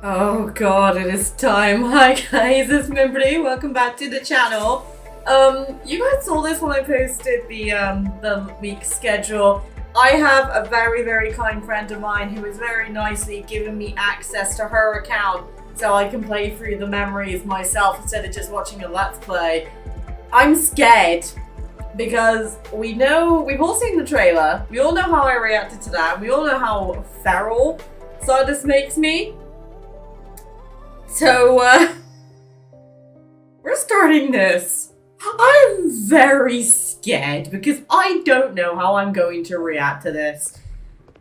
Oh god, it is time. Hi guys, it's Mimberly. Welcome back to the channel. You guys saw this when I posted the week schedule. I have a very kind friend of mine who has very nicely given me access to her account so I can play through the memories myself instead of just watching a let's play. I'm scared because we've all seen the trailer. We all know how I reacted to that. We all know how feral Sylus makes me. So, we're starting this. I'm very scared because I don't know how I'm going to react to this.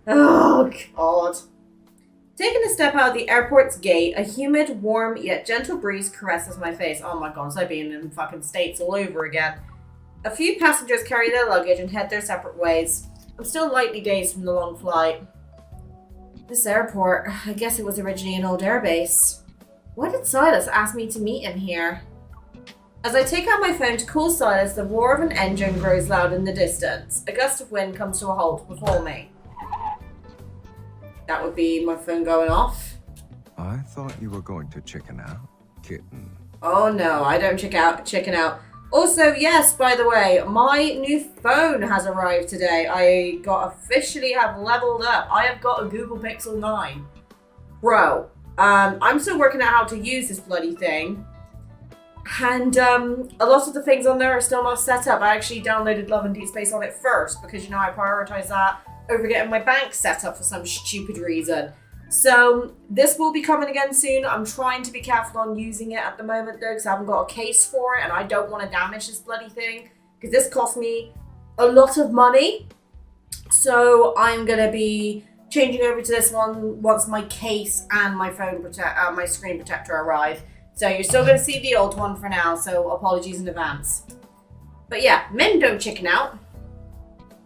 Oh, God. Taking a step out of the airport's gate, a humid, warm, yet gentle breeze caresses my face. Oh my God, it's like being in fucking States all over again. A few passengers carry their luggage and head their separate ways. I'm still lightly dazed from the long flight. This airport, I guess it was originally an old airbase. Why did Sylus ask me to meet him here? As I take out my phone to call Sylus, the roar of an engine grows loud in the distance. A gust of wind comes to a halt before me. That would be my phone going off. I thought you were going to chicken out, kitten. Oh no, I don't chicken out. Also, yes, by the way, my new phone has arrived today. I officially have leveled up. I have got a Google Pixel 9 Pro. I'm still working out how to use this bloody thing. And a lot of the things on there are still not set up. I actually downloaded Love and Deepspace on it first because, you know, I prioritize that over getting my bank set up for some stupid reason. So this will be coming again soon. I'm trying to be careful on using it at the moment though because I haven't got a case for it and I don't want to damage this bloody thing because this cost me a lot of money. So I'm going to be changing over to this one once my case and my my screen protector arrive. So you're still going to see the old one for now, so apologies in advance. But yeah, men don't chicken out.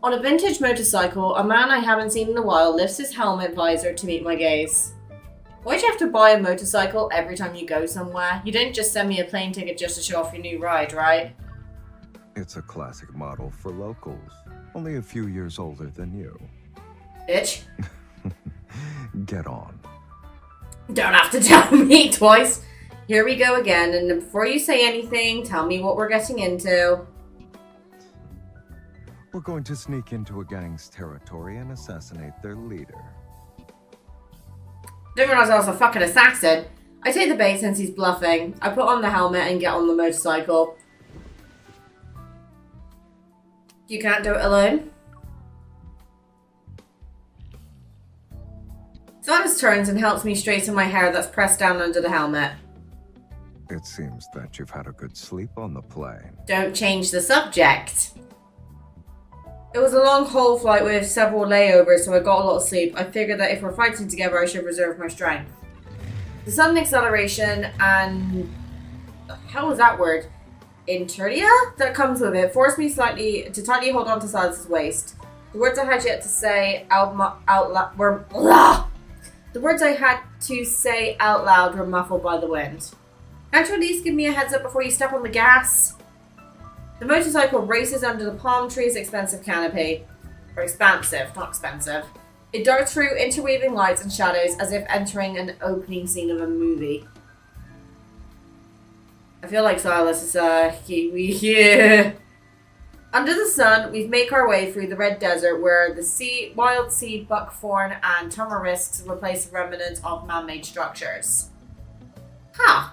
On a vintage motorcycle, a man I haven't seen in a while lifts his helmet visor to meet my gaze. Why'd you have to buy a motorcycle every time you go somewhere? You didn't just send me a plane ticket just to show off your new ride, right? It's a classic model for locals, only a few years older than you. Bitch. Get on. Don't have to tell me twice. Here we go again, and before you say anything, tell me what we're getting into. We're going to sneak into a gang's territory and assassinate their leader. Didn't realize I was a fucking assassin. I take the bait since he's bluffing. I put on the helmet and get on the motorcycle. You can't do it alone? Sylus turns and helps me straighten my hair that's pressed down under the helmet. It seems that you've had a good sleep on the plane. Don't change the subject. It was a long haul flight with several layovers, so I got a lot of sleep. I figured that if we're fighting together, I should reserve my strength. The sudden acceleration and... the hell was that word? Inertia? That comes with it forced me slightly to tightly hold on to Sylus' waist. The words I had yet to say out loud were... The words I had to say out loud were muffled by the wind. Can't you at least give me a heads up before you step on the gas? The motorcycle races under the palm tree's expensive canopy. Or expansive, not expensive. It darts through interweaving lights and shadows as if entering an opening scene of a movie. I feel like Sylus is yeah. Under the sun, we make our way through the red desert where the wild seed buckthorn and tamarisks replace the remnants of man-made structures. Huh.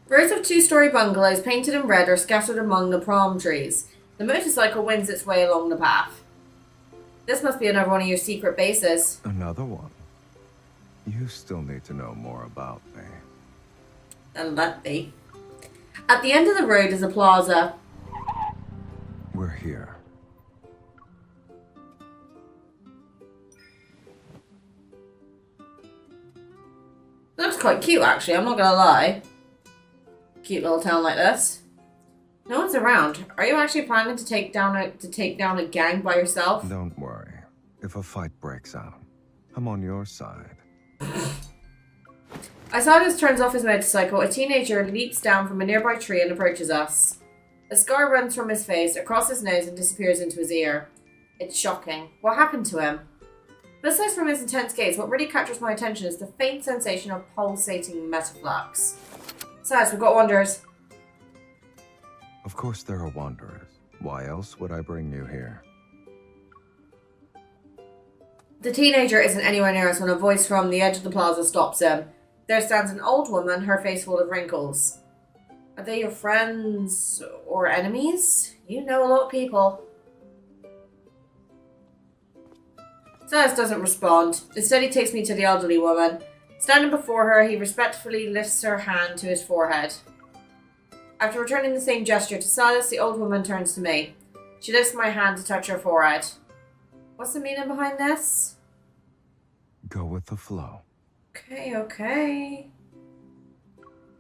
Rows of two-story bungalows painted in red are scattered among the palm trees. The motorcycle wins its way along the path. This must be another one of your secret bases. Another one? You still need to know more about me. And let me. At the end of the road is a plaza. We're here. It looks quite cute, actually, I'm not gonna lie. Cute little town like this. No one's around. Are you actually planning to take down a gang by yourself? Don't worry. If a fight breaks out, I'm on your side. As Sylus turns off his motorcycle, a teenager leaps down from a nearby tree and approaches us. A scar runs from his face, across his nose, and disappears into his ear. It's shocking. What happened to him? But aside from his intense gaze, what really captures my attention is the faint sensation of pulsating metaflux. Besides, we've got wanderers. Of course there are wanderers. Why else would I bring you here? The teenager isn't anywhere near us when a voice from the edge of the plaza stops him. There stands an old woman, her face full of wrinkles. Are they your friends or enemies? You know a lot of people. Sylus doesn't respond. Instead, he takes me to the elderly woman. Standing before her, he respectfully lifts her hand to his forehead. After returning the same gesture to Sylus, the old woman turns to me. She lifts my hand to touch her forehead. What's the meaning behind this? Go with the flow. Okay.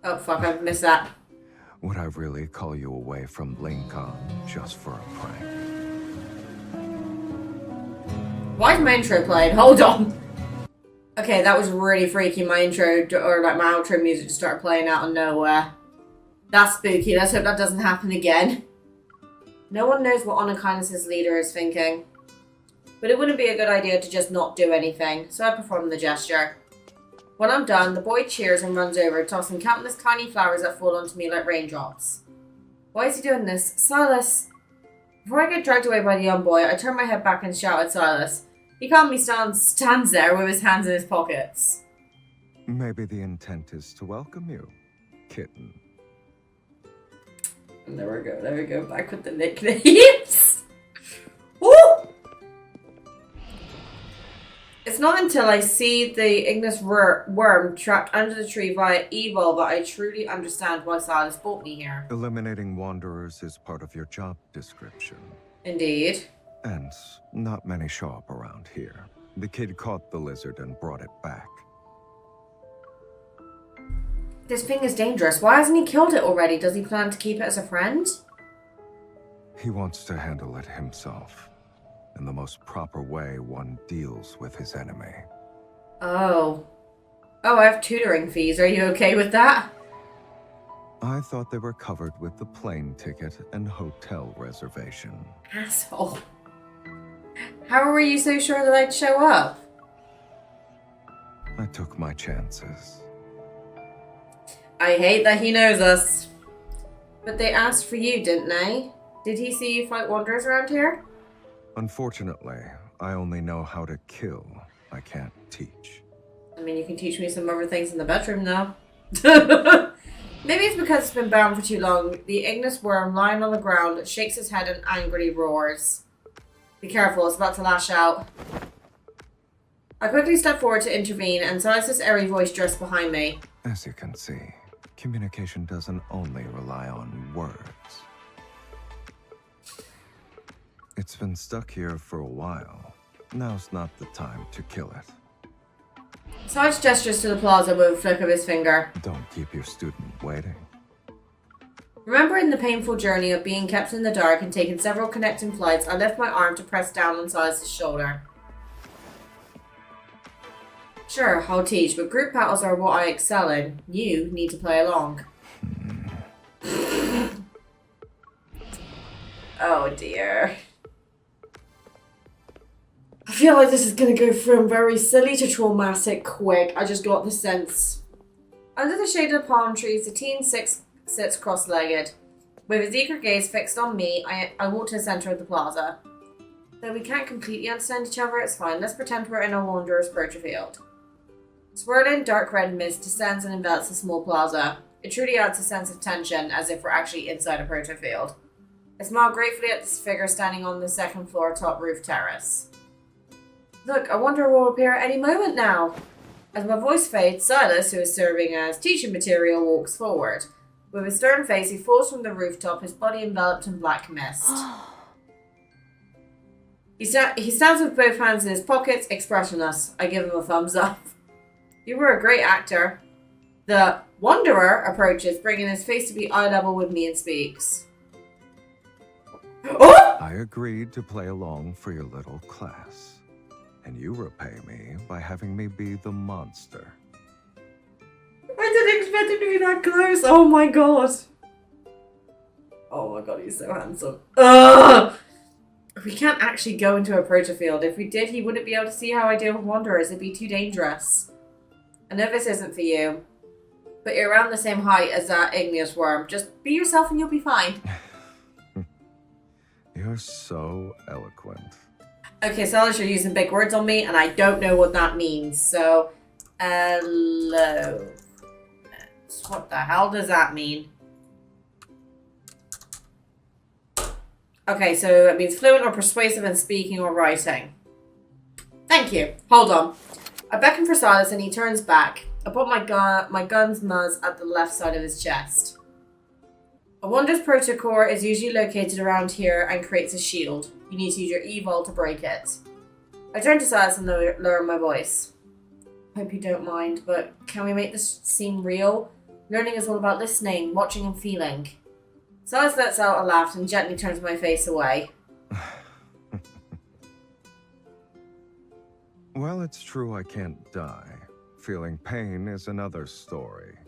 Oh, fuck, I missed that. Would I really call you away from Lincoln just for a prank? Why is my intro playing? Hold on. Okay, that was really freaky. My intro, or like my outro music just started playing out of nowhere. That's spooky. Let's hope that doesn't happen again. No one knows what Honor Kindness's leader is thinking. But it wouldn't be a good idea to just not do anything, so I perform the gesture. When I'm done, the boy cheers and runs over, tossing countless tiny flowers that fall onto me like raindrops. Why is he doing this? Sylus! Before I get dragged away by the young boy, I turn my head back and shout at Sylus. He calmly stands there with his hands in his pockets. Maybe the intent is to welcome you, kitten. And there we go, back with the nicknames. Woo! It's not until I see the ignis worm trapped under the tree via evil that I truly understand why Sylus brought me here. Eliminating wanderers is part of your job description. Indeed. And not many show up around here. The kid caught the lizard and brought it back. This thing is dangerous. Why hasn't he killed it already? Does he plan to keep it as a friend? He wants to handle it himself. In the most proper way one deals with his enemy. Oh, I have tutoring fees. Are you okay with that? I thought they were covered with the plane ticket and hotel reservation. Asshole. How were you so sure that I'd show up? I took my chances. I hate that he knows us. But they asked for you, didn't they? Did he see you fight wanderers around here? Unfortunately, I only know how to kill. I can't teach. I mean, you can teach me some other things in the bedroom now. Maybe it's because it's been bound for too long. The ignis worm lying on the ground shakes his head and angrily roars. Be careful, it's about to lash out. I quickly step forward to intervene, and Sylus' airy voice drifts behind me. As you can see, communication doesn't only rely on words. It's been stuck here for a while. Now's not the time to kill it. Sylus gestures to the plaza with a flick of his finger. Don't keep your student waiting. Remembering the painful journey of being kept in the dark and taking several connecting flights, I lift my arm to press down on Sylus' shoulder. Sure, I'll teach, but group battles are what I excel in. You need to play along. Oh dear. I feel like this is going to go from very silly to traumatic quick. I just got the sense. Under the shade of the palm trees, the teen sits cross-legged. With his eager gaze fixed on me, I walk to the center of the plaza. Though we can't completely understand each other, it's fine. Let's pretend we're in a wanderer's poacher field. Swirling dark red mist descends and envelops the small plaza. It truly adds a sense of tension, as if we're actually inside a proto field. I smile gratefully at this figure standing on the second floor top roof terrace. Look, a wanderer will appear at any moment now. As my voice fades, Sylus, who is serving as teaching material, walks forward. With a stern face, he falls from the rooftop, his body enveloped in black mist. He stands with both hands in his pockets, expressionless. I give him a thumbs up. You were a great actor. The wanderer approaches, bringing his face to be eye level with me and speaks. Oh! I agreed to play along for your little class. And you repay me by having me be the monster. I didn't expect him to be that close. Oh my god. Oh my god, he's so handsome. Ugh! We can't actually go into a protofield. If we did, he wouldn't be able to see how I deal with wanderers. It'd be too dangerous. I know this isn't for you, but you're around the same height as that igneous worm. Just be yourself and you'll be fine. You're so eloquent. Okay, Sylus, you're using big words on me, and I don't know what that means. So, hello. What the hell does that mean? Okay, so it means fluent or persuasive in speaking or writing. Thank you. Hold on. I beckon for Sylus and he turns back. I put my gun's muzz at the left side of his chest. A Wander's protocore is usually located around here and creates a shield. You need to use your evol to break it. I turn to Sylus and lower my voice. Hope you don't mind, but can we make this seem real? Learning is all about listening, watching and feeling. Sylus lets out a laugh and gently turns my face away. Well, it's true I can't die. Feeling pain is another story.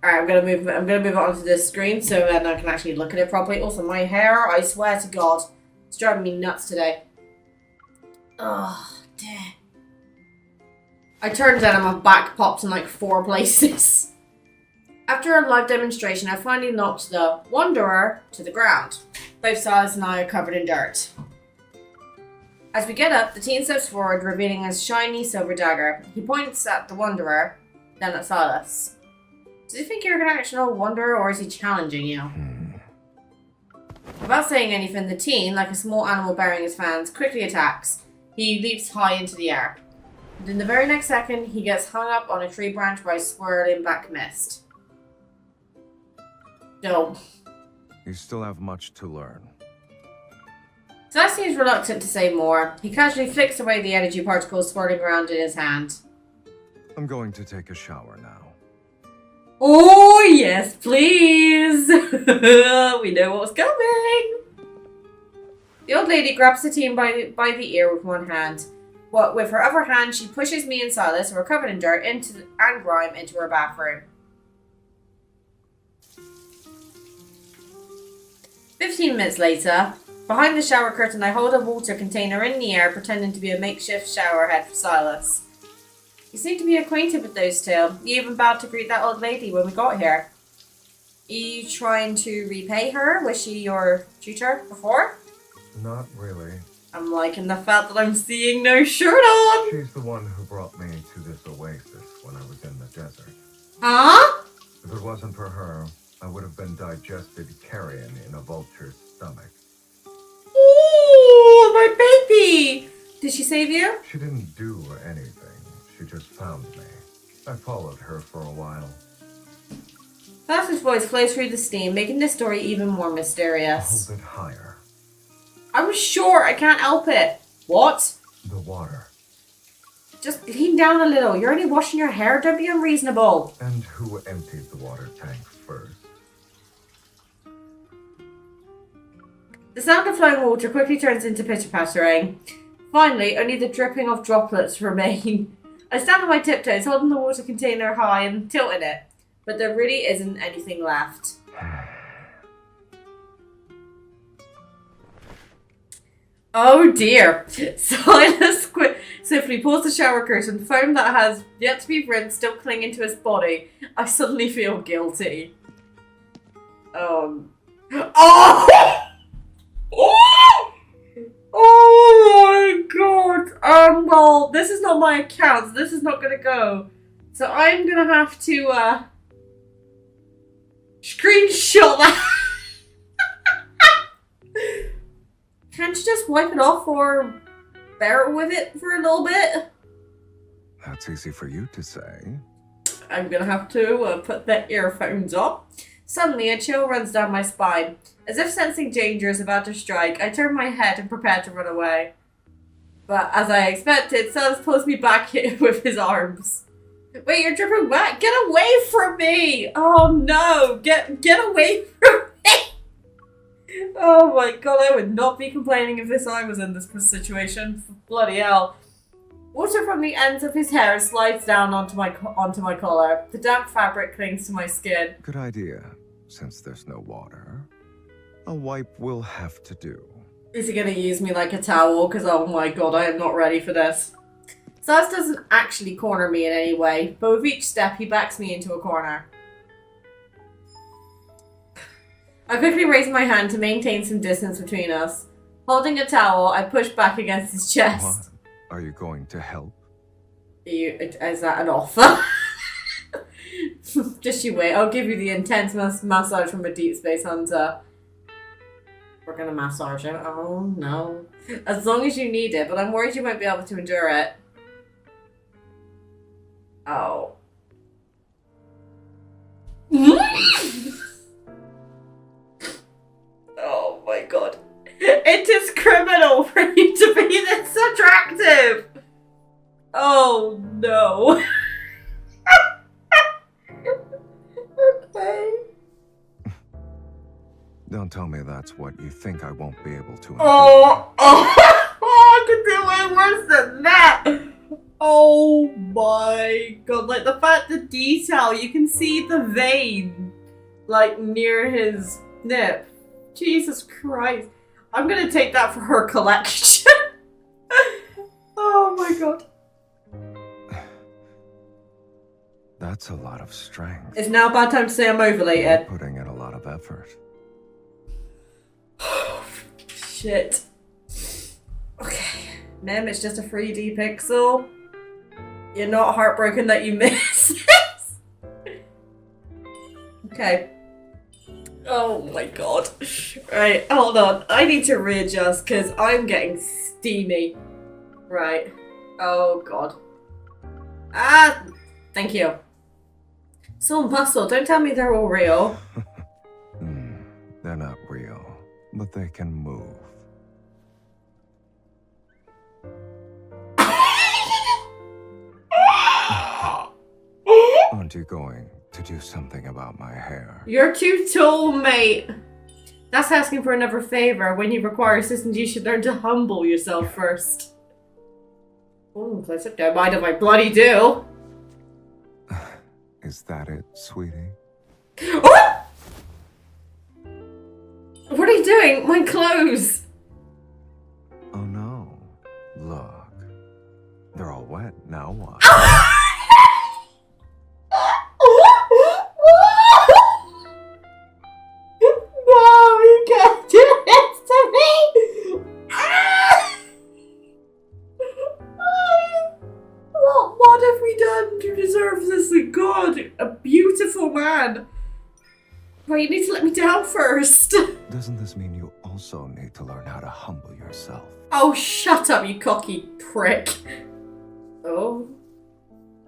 Alright, I'm gonna move it onto this screen so then I can actually look at it properly. Also, my hair, I swear to God, it's driving me nuts today. Oh, dear. I turned down and my back popped in like 4 places. After a live demonstration, I finally knocked the Wanderer to the ground. Both Sylus and I are covered in dirt. As we get up, the teen steps forward, revealing a shiny silver dagger. He points at the Wanderer, then at Sylus. Does he think you're an actual Wanderer, or is he challenging you? Without saying anything, the teen, like a small animal bearing his fans, quickly attacks. He leaps high into the air. And in the very next second, he gets hung up on a tree branch by swirling black mist. No. You still have much to learn. Sylus seems reluctant to say more. He casually flicks away the energy particles swirling around in his hand. I'm going to take a shower now. Oh, yes, please. We know what's coming. The old lady grabs the teen by the ear with one hand. With her other hand, she pushes me and Sylus, who are covered in dirt, and grime, into her bathroom. 15 minutes later, behind the shower curtain, I hold a water container in the air, pretending to be a makeshift shower head for Sylus. You seem to be acquainted with those two. You even bowed to greet that old lady when we got here. Are you trying to repay her? Was she your tutor before? Not really. I'm liking the fact that I'm seeing no shirt on. She's the one who brought me to this oasis when I was in the desert. Huh? If it wasn't for her, I would have been digested carrion in a vulture's stomach. Ooh, my baby! Did she save you? She didn't do anything. She just found me. I followed her for a while. Sylus's voice flows through the steam, making this story even more mysterious. Hold it higher. I was sure, I can't help it. What? The water. Just lean down a little. You're only washing your hair. Don't be unreasonable. And who emptied the water tank first? The sound of flowing water quickly turns into pitter-pattering. Finally, only the dripping of droplets remain. I stand on my tiptoes, holding the water container high and tilting it. But there really isn't anything left. Oh dear. Sylus swiftly pulls the shower curtain, foam that has yet to be rinsed still clinging to his body. I suddenly feel guilty. Oh! Oh my god! Well, this is not my account, so this is not gonna go. So I'm gonna have to, screenshot that. Can't you just wipe it off or bear with it for a little bit? That's easy for you to say. I'm gonna have to put the earphones on. Suddenly, a chill runs down my spine. As if sensing danger is about to strike, I turn my head and prepare to run away. But as I expected, Sylus pulls me back with his arms. Wait, you're dripping wet? Get away from me! Oh no! Get away from me! Oh my god, I would not be complaining if I was in this situation. Bloody hell. Water from the ends of his hair slides down onto my collar. The damp fabric clings to my skin. Good idea. Since there's no water, a wipe will have to do. Is he gonna use me like a towel? Because oh my god, I am not ready for this. Sylus doesn't actually corner me in any way, but with each step he backs me into a corner. I quickly raise my hand to maintain some distance between us. Holding a towel, I push back against his chest. What? Are you going to help? Is that an offer? Just you wait, I'll give you the intense massage from a Deepspace hunter. We're gonna massage him. Oh no. As long as you need it, but I'm worried you won't be able to endure it. Oh. Oh my god. It is criminal for you to be this attractive! Oh no. Okay. Don't tell me that's what you think I won't be able to endure. Oh, I could do way worse than that. Oh my god, like the fact, the detail, you can see the vein, like near his nip. Jesus Christ. I'm gonna take that for her collection. Oh my god. That's a lot of strength. It's now about time to say I'm overlated. You're putting in a lot of effort. Shit. Okay. Mim, it's just a 3D pixel. You're not heartbroken that you missed this. Okay. Oh my god. Right, hold on. I need to readjust because I'm getting steamy. Right. Oh god. Ah! Thank you. So muscle, don't tell me they're all real. They're not real, but they can move. Aren't you going to do something about my hair? You're too tall, mate. That's asking for another favor. When you require assistance, you should learn to humble yourself first. Oh, close up. Don't mind if I bloody do. Is that it, sweetie? What? What are you doing? My clothes. Oh no. Look. They're all wet. Now what? No, you can't do this to me! What have we done to deserve this? God, a beautiful man. Well, you need to let me down first. Doesn't this mean you also need to learn how to humble yourself? Oh, shut up, you cocky prick. Oh,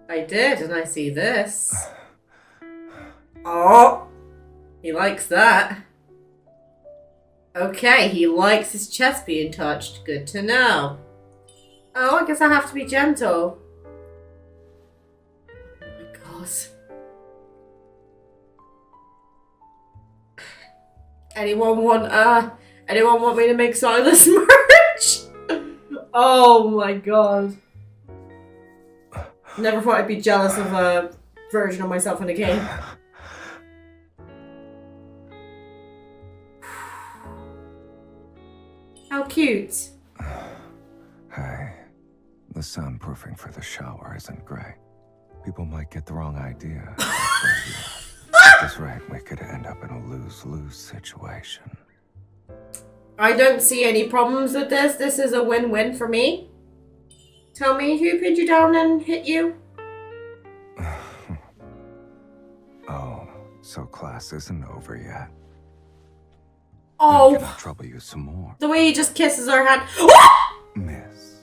I did, and I see this. Oh, he likes that. Okay, he likes his chest being touched. Good to know. Oh, I guess I have to be gentle. Oh my god. Anyone want me to make Sylus merch? Oh my god. Never thought I'd be jealous of a version of myself in a game. How cute. Hey, the soundproofing for the shower isn't great. People might get the wrong idea. At this rate, we could end up in a lose-lose situation. I don't see any problems with this. This is a win-win for me. Tell me, who pinned you down and hit you? Oh, so class isn't over yet. Oh, Can I trouble you some more? the way he just kisses her hand. Miss.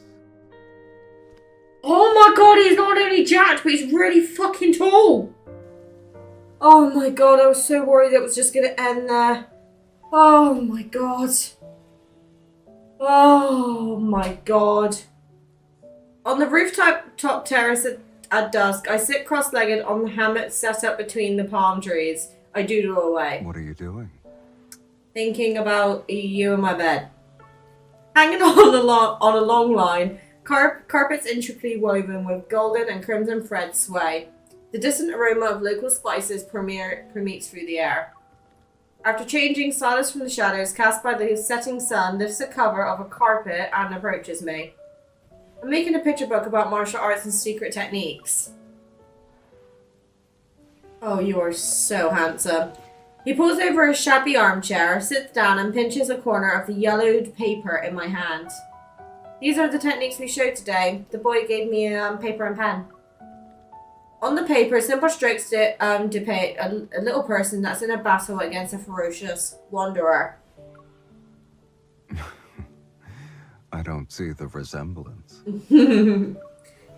Oh my god, he's not only jacked, but he's really fucking tall. Oh my god, I was so worried it was just gonna end there. Oh my god. Oh my god. On the rooftop terrace at dusk, I sit cross-legged on the hammock set up between the palm trees. I doodle away, What are you doing? thinking about you in my bed. Hanging on a long line, carpets intricately woven with golden and crimson threads sway. The distant aroma of local spices permeates through the air. After changing, Sylus from the shadows cast by the setting sun lifts the cover of a carpet and approaches me. I'm making a picture book about martial arts and secret techniques. Oh, you are so handsome. He pulls over a shabby armchair, sits down and pinches a corner of the yellowed paper in my hand. These are the techniques we showed today. The boy gave me paper and pen. On the paper, simple strokes depict a little person that's in a battle against a ferocious wanderer. I don't see the resemblance.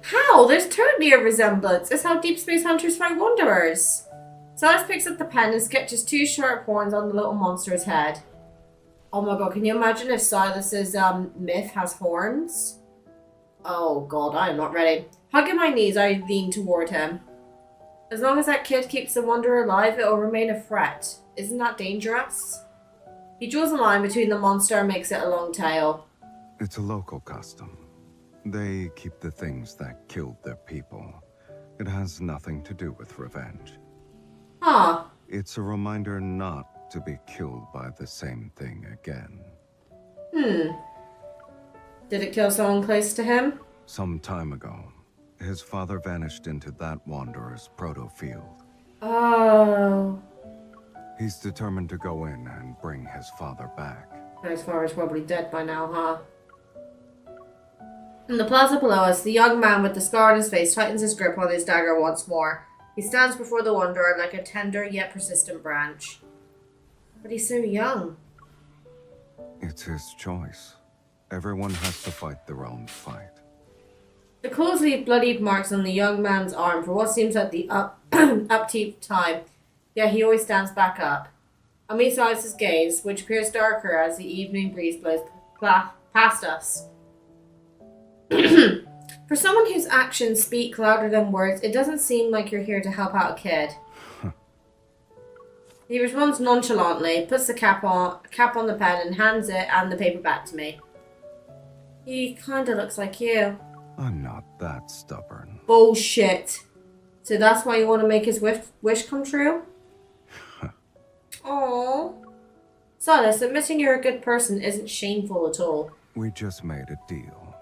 How? There's totally a resemblance. It's how deep space hunters find wanderers. Sylus picks up the pen and sketches 2 sharp horns on the little monster's head. Oh my god, can you imagine if Sylus's myth has horns? Oh god, I am not ready. Hugging my knees, I lean toward him. As long as that kid keeps the wanderer alive, it will remain a threat. Isn't that dangerous? He draws a line between the monster and makes it a long tail. It's a local custom. They keep the things that killed their people. It has nothing to do with revenge. Huh. It's a reminder not to be killed by the same thing again. Did it kill someone close to him? Some time ago, his father vanished into that wanderer's proto-field. Oh. He's determined to go in and bring his father back. His father's probably dead by now, huh? In the plaza below us, the young man with the scar on his face tightens his grip on his dagger once more. He stands before the wanderer like a tender yet persistent branch. But he's so young. It's his choice. Everyone has to fight their own fight. The claws leave bloodied marks on the young man's arm for what seems like the upkeep time, yet he always stands back up. I meet Sylus' gaze, which appears darker as the evening breeze blows past us. For someone whose actions speak louder than words, it doesn't seem like you're here to help out a kid. He responds nonchalantly, puts the cap on the pen and hands it and the paper back to me. He kinda looks like you. I'm not that stubborn. Bullshit. So that's why you want to make his wish come true? Aww. Sylus, admitting you're a good person isn't shameful at all. We just made a deal.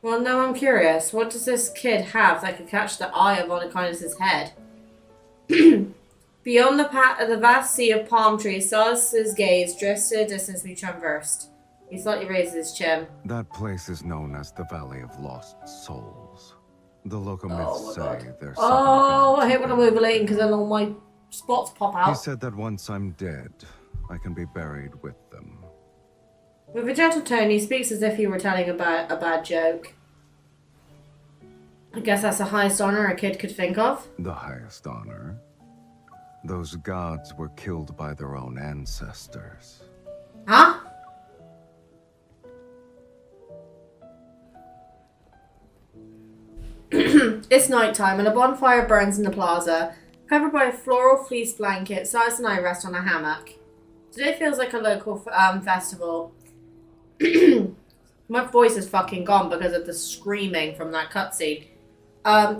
Well, now I'm curious. What does this kid have that could catch the eye of Onakindness's head? Beyond the vast sea of palm trees, Sylus' gaze drifts to the distance we traversed. He slightly raises his chin. That place is known as the Valley of Lost Souls. The local myths say there's something. Oh, I hate when I'm overlaying because then all my spots pop out. He said that once I'm dead, I can be buried with them. With a gentle tone, he speaks as if he were telling a bad joke. I guess that's the highest honor a kid could think of. The highest honor? Those gods were killed by their own ancestors. Huh? It's nighttime and a bonfire burns in the plaza. Covered by a floral fleece blanket, Sylus and I rest on a hammock. Today feels like a local festival. My voice is fucking gone because of the screaming from that cutscene.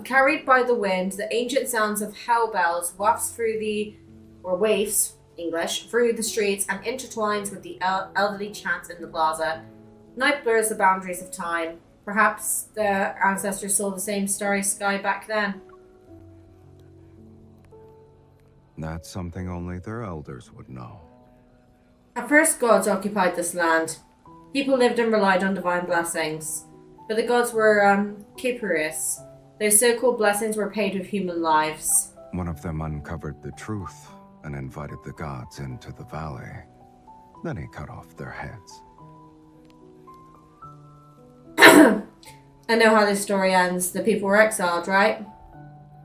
Carried by the wind, the ancient sounds of hell bells wafts through through the streets and intertwines with the elderly chants in the plaza. Night blurs the boundaries of time. Perhaps their ancestors saw the same starry sky back then. That's something only their elders would know. At first, gods occupied this land. People lived and relied on divine blessings. But the gods were capricious. Those so-called blessings were paid with human lives. One of them uncovered the truth and invited the gods into the valley. Then he cut off their heads. I know how this story ends. The people were exiled, right?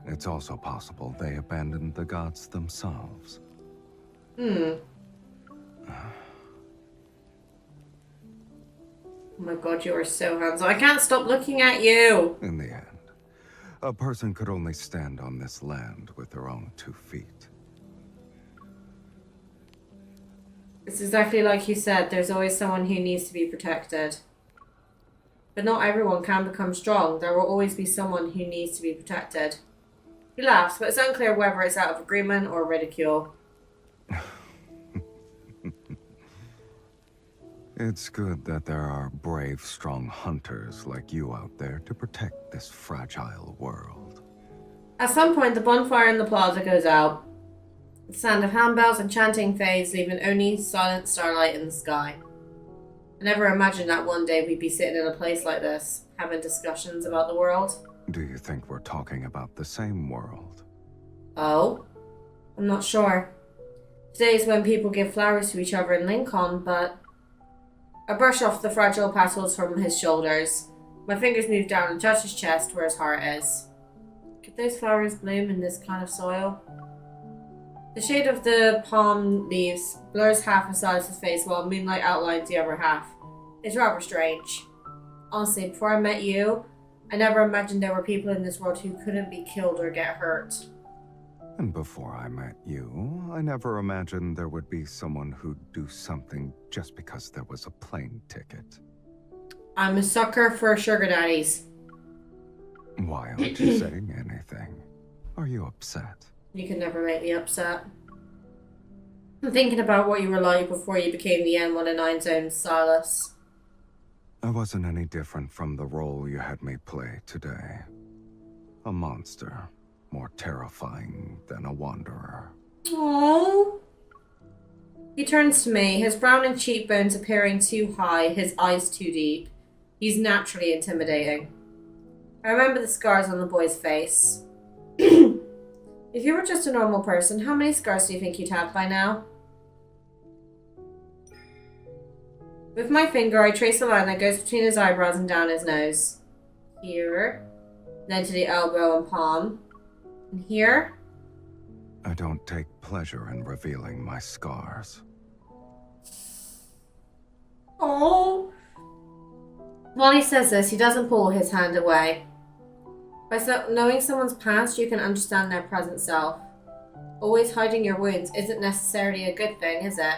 It's also possible they abandoned the gods themselves. Oh my god, you are so handsome. I can't stop looking at you. In the end, a person could only stand on this land with their own 2 feet. It's exactly like you said. There's always someone who needs to be protected. But not everyone can become strong. There will always be someone who needs to be protected. He laughs, but it's unclear whether it's out of agreement or ridicule. It's good that there are brave, strong hunters like you out there to protect this fragile world. At some point, the bonfire in the plaza goes out. The sound of handbells and chanting fades, leaving only silent starlight in the sky. I never imagined that one day we'd be sitting in a place like this, having discussions about the world. Do you think we're talking about the same world? Oh? I'm not sure. Today's when people give flowers to each other in Lincoln, but... I brush off the fragile petals from his shoulders. My fingers move down and touch his chest where his heart is. Could those flowers bloom in this kind of soil? The shade of the palm leaves blurs half of Sylus' face while moonlight outlines the other half. It's rather strange. Honestly, before I met you, I never imagined there were people in this world who couldn't be killed or get hurt. And before I met you, I never imagined there would be someone who'd do something just because there was a plane ticket. I'm a sucker for sugar daddies. Why aren't you saying anything? Are you upset? You can never make me upset. I'm thinking about what you were like before you became the N109 Zone's Sylus. I wasn't any different from the role you had me play today. A monster, more terrifying than a wanderer. Aww. He turns to me, his brown and cheekbones appearing too high, his eyes too deep. He's naturally intimidating. I remember the scars on the boy's face. If you were just a normal person, how many scars do you think you'd have by now? With my finger, I trace a line that goes between his eyebrows and down his nose. Here. Then to the elbow and palm. And here. I don't take pleasure in revealing my scars. Oh. While he says this, he doesn't pull his hand away. By knowing someone's past, you can understand their present self. Always hiding your wounds isn't necessarily a good thing, is it?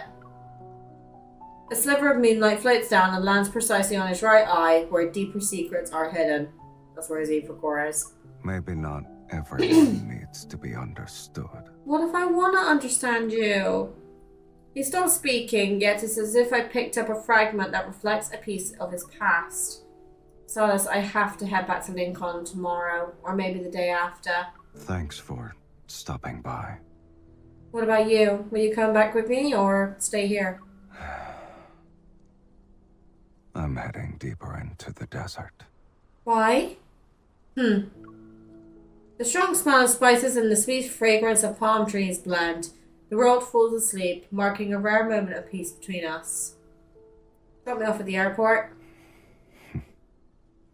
A sliver of moonlight floats down and lands precisely on his right eye, where deeper secrets are hidden. That's where his evil core is. Maybe not everyone needs to be understood. What if I want to understand you? He stops speaking, yet it's as if I picked up a fragment that reflects a piece of his past. Sylus, I have to head back to Lincoln tomorrow, or maybe the day after. Thanks for stopping by. What about you? Will you come back with me, or stay here? I'm heading deeper into the desert. Why? The strong smell of spices and the sweet fragrance of palm trees blend. The world falls asleep, marking a rare moment of peace between us. Drop me off at the airport.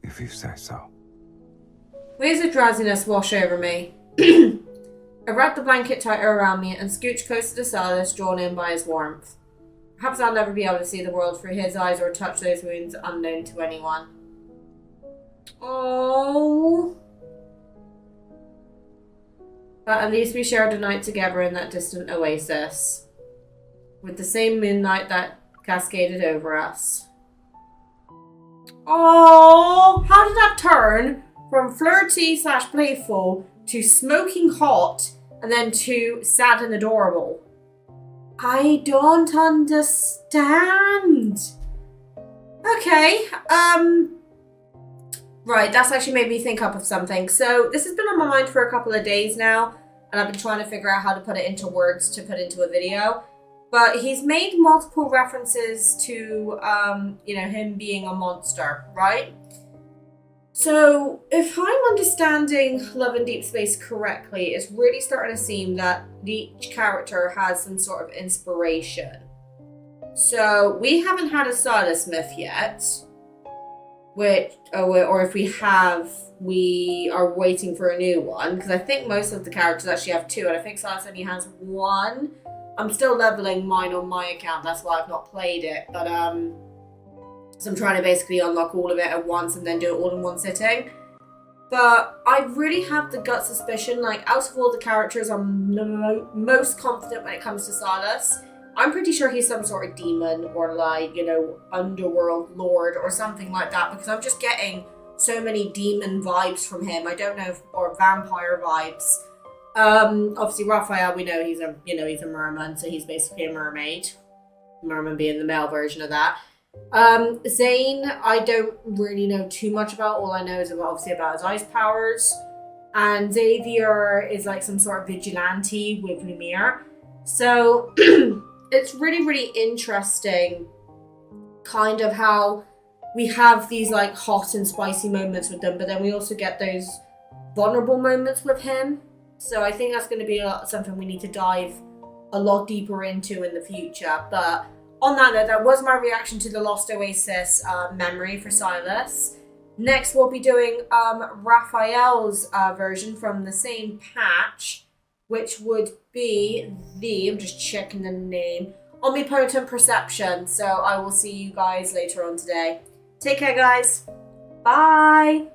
If you say so. Waves of drowsiness wash over me. I wrap the blanket tighter around me and scooch closer to Sylus, drawn in by his warmth. Perhaps I'll never be able to see the world through his eyes or touch those wounds unknown to anyone. Oh. But at least we shared a night together in that distant oasis, with the same moonlight that cascaded over us. Oh, how did that turn from flirty / playful to smoking hot and then to sad and adorable? I don't understand. Okay, right, that's actually made me think up of something. So this has been on my mind for a couple of days now, and I've been trying to figure out how to put it into words to put into a video. But he's made multiple references to, him being a monster, right? So if I'm understanding Love and Deepspace correctly, it's really starting to seem that each character has some sort of inspiration. So we haven't had a Sylus myth yet, or if we have, we are waiting for a new one, because I think most of the characters actually have two, and I think Sylus only has one. I'm still leveling mine on my account, that's why I've not played it, but so I'm trying to basically unlock all of it at once and then do it all in one sitting. But I really have the gut suspicion, like, out of all the characters, I'm most confident when it comes to Sylus. I'm pretty sure he's some sort of demon or, like, underworld lord or something like that, because I'm just getting so many demon vibes from him. I don't know or vampire vibes. Obviously Raphael, we know he's a merman, so he's basically a mermaid. Merman being the male version of that. Zane, I don't really know too much about. All I know is obviously about his ice powers. And Xavier is like some sort of vigilante with Lumiere. So it's really, really interesting kind of how we have these like hot and spicy moments with them, but then we also get those vulnerable moments with him. So I think that's going to be something we need to dive a lot deeper into in the future. But on that note, that was my reaction to the Lost Oasis memory for Sylus. Next, we'll be doing Raphael's version from the same patch, which would be I'm just checking the name, Omnipotent Perception. So I will see you guys later on today. Take care, guys. Bye.